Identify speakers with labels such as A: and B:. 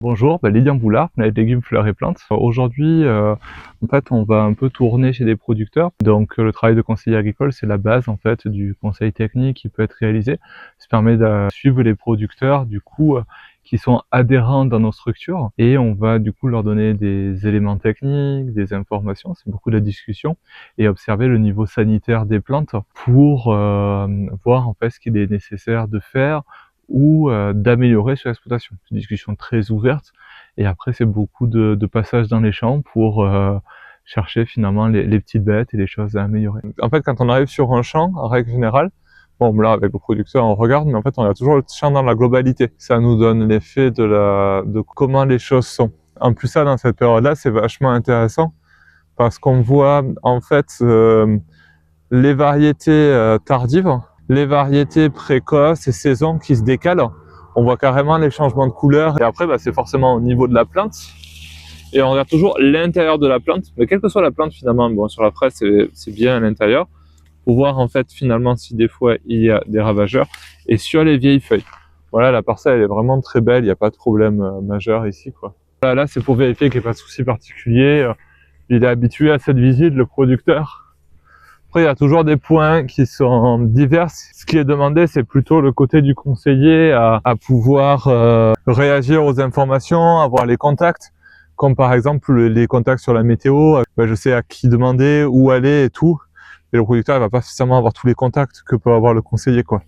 A: Bonjour, Lydian Boulard, Planète Légumes, Fleurs et Plantes. Aujourd'hui, en fait, on va un peu tourner chez des producteurs. Donc, le travail de conseiller agricole, c'est la base en fait du conseil technique qui peut être réalisé. Ça permet de suivre les producteurs, du coup, qui sont adhérents dans nos structures, et on va du coup leur donner des éléments techniques, des informations. C'est beaucoup de discussion et observer le niveau sanitaire des plantes pour voir en fait ce qu'il est nécessaire de faire ou d'améliorer sur l'exploitation. C'est une discussion très ouverte et après c'est beaucoup de passages dans les champs pour chercher finalement les petites bêtes et les choses à améliorer. En fait, quand on arrive sur un champ, en règle générale, bon là avec le producteur on regarde, mais en fait on a toujours le champ dans la globalité. Ça nous donne l'effet de comment les choses sont. En plus ça, dans cette période-là, c'est vachement intéressant parce qu'on voit en fait les variétés tardives, les variétés précoces et saisons qui se décalent. On voit carrément les changements de couleur et après c'est forcément au niveau de la plante et on regarde toujours l'intérieur de la plante, mais quelle que soit la plante finalement, bon sur la fraise c'est bien à l'intérieur pour voir en fait finalement si des fois il y a des ravageurs. Et sur les vieilles feuilles, voilà, la parcelle elle est vraiment très belle, il n'y a pas de problème majeur ici quoi. Voilà, là c'est pour vérifier qu'il n'y a pas de souci particulier, il est habitué à cette visite le producteur. Après, il y a toujours des points qui sont divers. Ce qui est demandé, c'est plutôt le côté du conseiller à pouvoir réagir aux informations, avoir les contacts, comme par exemple les contacts sur la météo. Je sais à qui demander, où aller et tout. Et le producteur, il va pas forcément avoir tous les contacts que peut avoir le conseiller, quoi.